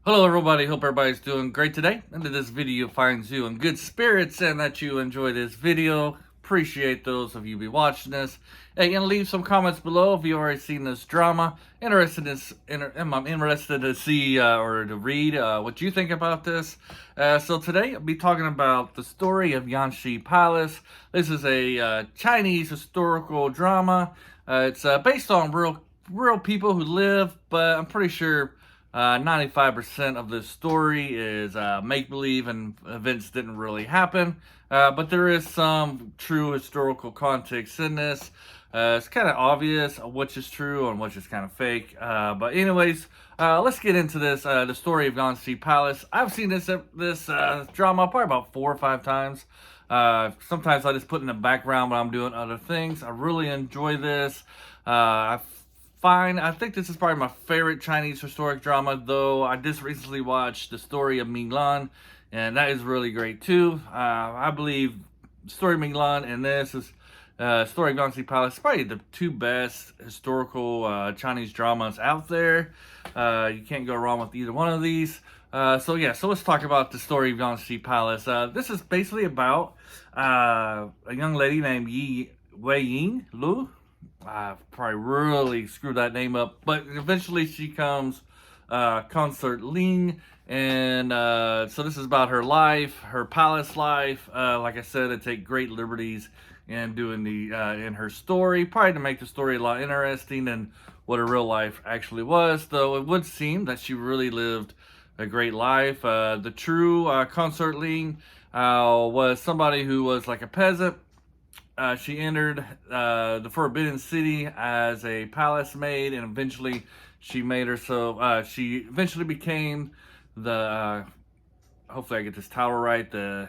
Hello everybody, hope everybody's doing great today and that this video finds you in good spirits and that you enjoy this video. Appreciate those of you be watching this. Hey, and leave some comments below if you already seen this drama. I'm interested to see or to read what you think about this. So today I'll be talking about the story of Yanxi Palace. This is a Chinese historical drama. It's based on real people who live, but I'm pretty sure 95% of this story is make-believe and events didn't really happen. But there is some true historical context in this. It's kind of obvious which is true and which is kind of fake. But anyways, let's get into this. The story of Yanxi Palace. I've seen this drama probably about 4 or 5 times. Sometimes I just put in the background when I'm doing other things. I really enjoy this. I think this is probably my favorite Chinese historic drama, though I just recently watched the story of Minglan, and that is really great too. I believe the story of Minglan and this is story of Yanxi Palace, probably the 2 best historical Chinese dramas out there. You can't go wrong with either one of these. So let's talk about the story of Yanxi Palace. This is basically about a young lady named Wei Ying Lu. I probably really screwed that name up, but eventually she comes Consort Ling, and so this is about her life, her palace life. Like I said, I take great liberties in doing in her story, probably to make the story a lot interesting than what her real life actually was. Though it would seem that she really lived a great life. The true Consort Ling was somebody who was like a peasant. She entered the Forbidden City as a palace maid, and eventually she made herself. She eventually became the. Hopefully, I get this title right. The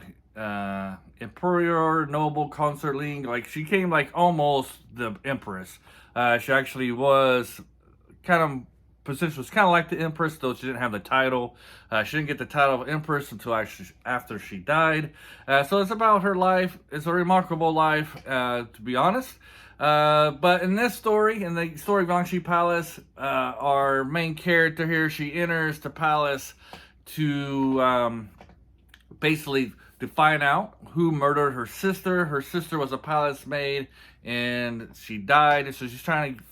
Emperor Noble Consort Ling. Like she came like almost the Empress. She actually was kind of position was kind of like the Empress, though she didn't have the title. She didn't get the title of Empress until actually after she died. So it's about her life. It's a remarkable life, to be honest. But in this story, in the story of Yanxi Palace, our main character here, she enters the palace to basically to find out who murdered her sister. Her sister was a palace maid, and she died. So she's trying to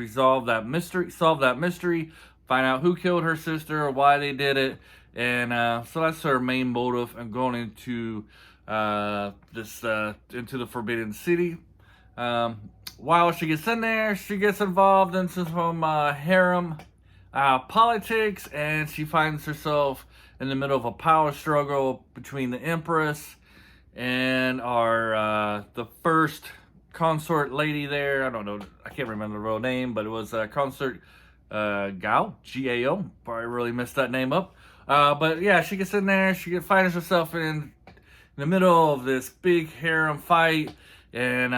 solve that mystery, find out who killed her sister or why they did it, and so that's her main motive in going into into the Forbidden City. While she gets in there, she gets involved in some harem politics, and she finds herself in the middle of a power struggle between the Empress and the first consort lady there. I don't know, I can't remember the real name, but it was Consort Gao, G-A-O. Probably really messed that name up. But yeah, she gets in there, she finds herself in the middle of this big harem fight, and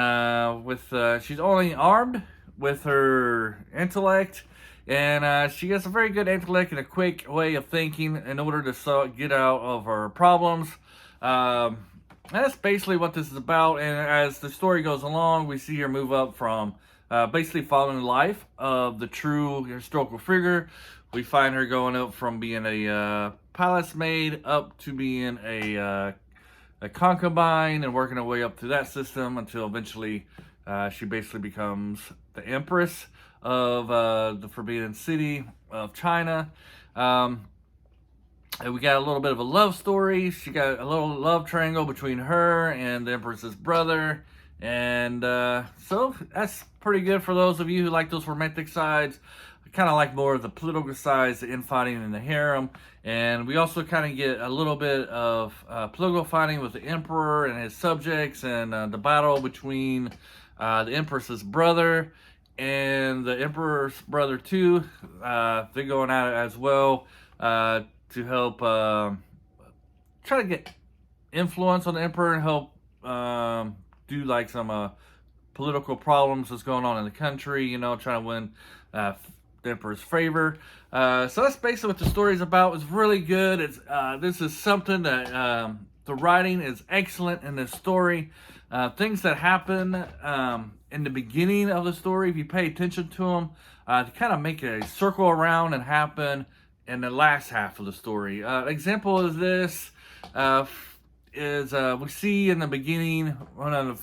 she's only armed with her intellect, and she has a very good intellect and a quick way of thinking in order to get out of her problems. That's basically what this is about, and as the story goes along, we see her move up from basically following the life of the true historical figure. We find her going up from being a palace maid up to being a concubine and working her way up through that system until eventually she basically becomes the Empress of the Forbidden City of China. And we got a little bit of a love story. She got a little love triangle between her and the Empress's brother. And so that's pretty good for those of you who like those romantic sides. I kind of like more of the political sides, the infighting in the harem. And we also kind of get a little bit of political fighting with the emperor and his subjects, and the battle between the Empress's brother and the emperor's brother too. They're going at it as well. To help try to get influence on the emperor and help do like some political problems that's going on in the country, trying to win the emperor's favor. So that's basically what the story is about. It's really good. This is something that the writing is excellent in this story. Things that happen in the beginning of the story, if you pay attention to them, to kind of make a circle around and happen in the last half of the story. Example of this is we see in the beginning, one of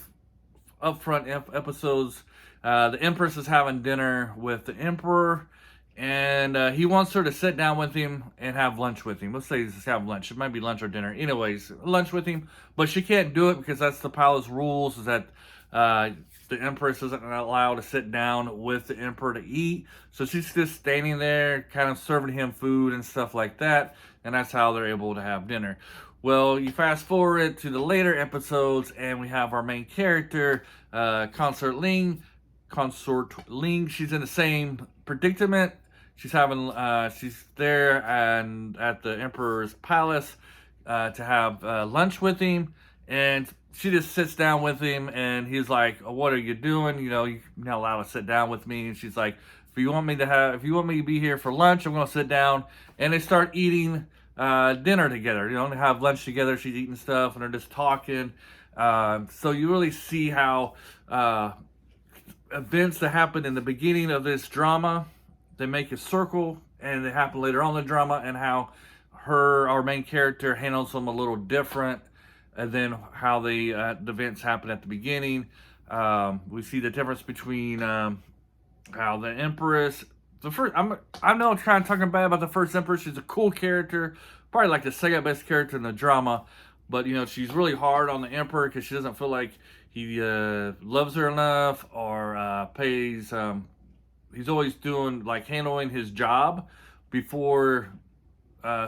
the upfront episodes, the Empress is having dinner with the Emperor, and he wants her to sit down with him and have lunch with him. Let's say just have lunch. It might be lunch or dinner. Anyways, lunch with him, but she can't do it because that's the palace rules. Is that the Empress isn't allowed to sit down with the Emperor to eat. So she's just standing there, kind of serving him food and stuff like that. And that's how they're able to have dinner. Well, you fast forward to the later episodes, and we have our main character, Consort Ling. She's in the same predicament. She's there and at the Emperor's palace to have lunch with him, and she just sits down with him, and he's like, oh, "What are you doing? You're not allowed to sit down with me." And she's like, if you want me to be here for lunch, I'm gonna sit down. And they start eating dinner together. They have lunch together. She's eating stuff, and they're just talking. So you really see how events that happen in the beginning of this drama, they make a circle, and they happen later on in the drama, and how our main character handles them a little different, and then how the events happen at the beginning. We see the difference between how the Empress, I know I'm kind of talking bad about the first Empress. She's a cool character, probably like the second best character in the drama, but she's really hard on the Emperor because she doesn't feel like he loves her enough or pays. He's always handling his job before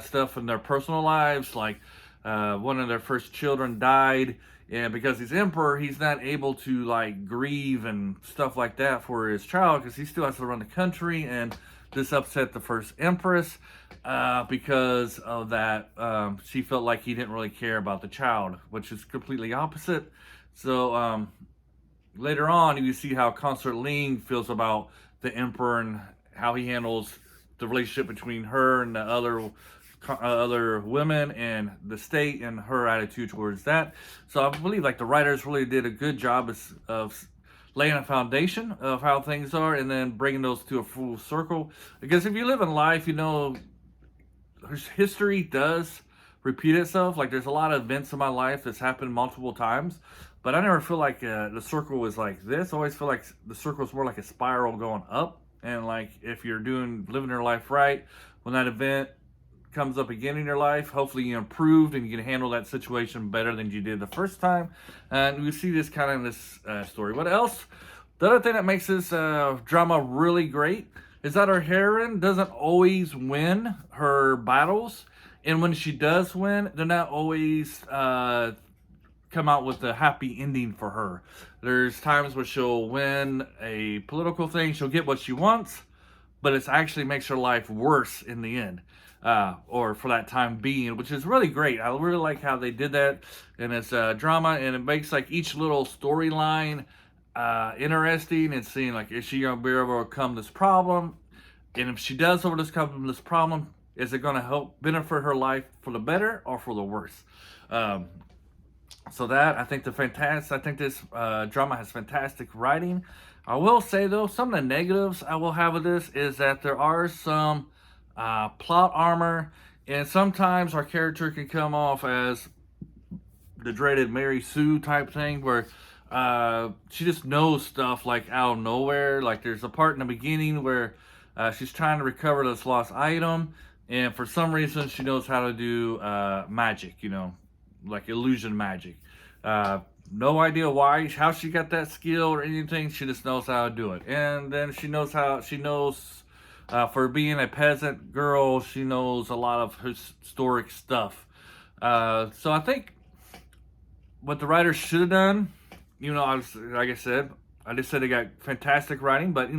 stuff in their personal lives. Like one of their first children died, and because he's Emperor, he's not able to grieve and stuff like that for his child because he still has to run the country. And this upset the first Empress because of that. She felt like he didn't really care about the child, which is completely opposite. So later on, you see how Consort Ling feels about the Emperor and how he handles the relationship between her and the other women and the state, and her attitude towards that. So I believe the writers really did a good job of laying a foundation of how things are, and then bringing those to a full circle. Because if you live in life, history does repeat itself. There's a lot of events in my life that's happened multiple times, but I never feel like the circle was like this. I always feel like the circle is more like a spiral going up. And if you're living your life right, when that event comes up again in your life, hopefully you improved and you can handle that situation better than you did the first time. And we see this kind of in this story. What else? The other thing that makes this drama really great is that our heroine doesn't always win her battles. And when she does win, they're not always come out with a happy ending for her. There's times where she'll win a political thing, she'll get what she wants, but it actually makes her life worse in the end. Or for that time being, which is really great. I really like how they did that in this drama, and it makes each little storyline interesting, and seeing is she going to be able to overcome this problem, and if she does overcome this problem, is it going to help benefit her life for the better or for the worse? So that I think this drama has fantastic writing. I will say though, some of the negatives I will have with this is that there are some plot armor, and sometimes our character can come off as the dreaded Mary Sue type thing, where she just knows stuff out of nowhere. There's a part in the beginning where she's trying to recover this lost item, and for some reason she knows how to do magic, illusion magic. No idea how she got that skill or anything. She just knows how to do it, and then she knows for being a peasant girl, she knows a lot of historic stuff. So I think what the writers should have done, like I said, I just said they got fantastic writing, but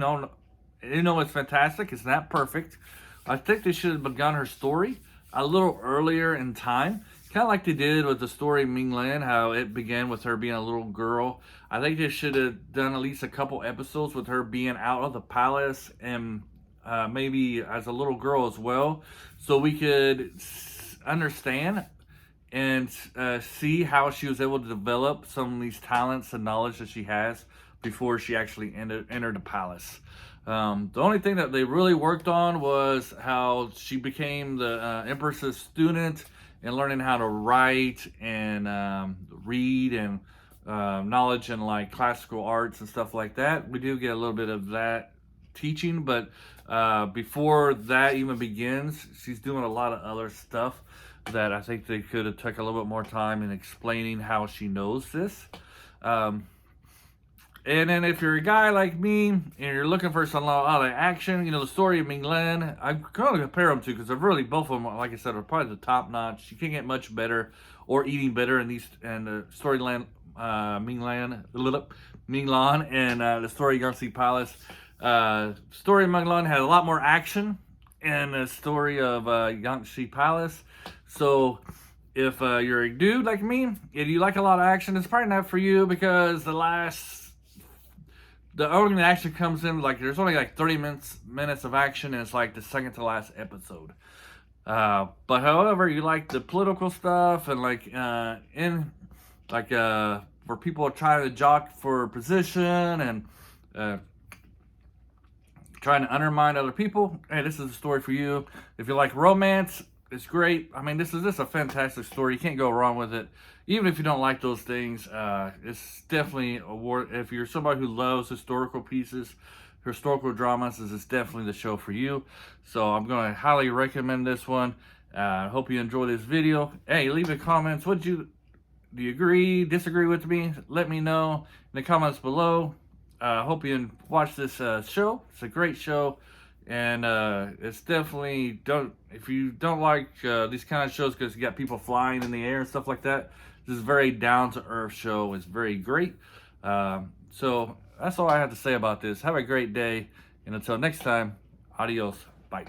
it's fantastic. It's not perfect. I think they should have begun her story a little earlier in time, kind of like they did with the story Ming Lan, how it began with her being a little girl. I think they should have done at least a couple episodes with her being out of the palace, and maybe as a little girl as well, so we could understand and see how she was able to develop some of these talents and knowledge that she has before she actually entered the palace. The only thing that they really worked on was how she became the Empress's student and learning how to write and read and knowledge in like classical arts and stuff like that. We do get a little bit of that teaching, but before that even begins, she's doing a lot of other stuff that I think they could have took a little bit more time in explaining how she knows this. And then if you're a guy like me and you're looking for some lot of action, you know, the story of Ming Lan, I'm going to compare them to because they're really, both of them, like I said, are probably the top notch. You can't get much better or eating better in these, and the storyland, Ming Lan, and the story of Yanxi Palace. Story of Ming Lan had a lot more action in the story of Yanxi Palace. So if you're a dude like me and you like a lot of action, it's probably not for you because the only action comes in, like, there's only like 30 minutes of action, and it's like the second to last episode. But however, you like the political stuff and like where people are trying to jock for position and trying to undermine other people, hey, this is a story for you. If you like romance, it's great. I mean, this is just a fantastic story. You can't go wrong with it. Even if you don't like those things, it's definitely if you're somebody who loves historical pieces, historical dramas, this is definitely the show for you. So I'm going to highly recommend this one. I hope you enjoy this video. Hey, leave the comments. Do you agree, disagree with me? Let me know in the comments below. Hope you watch this show. It's a great show. And it's definitely, if you don't like these kind of shows because you got people flying in the air and stuff like that, this is a very down-to-earth show. It's very great. So that's all I have to say about this. Have a great day. And until next time, adios. Bye.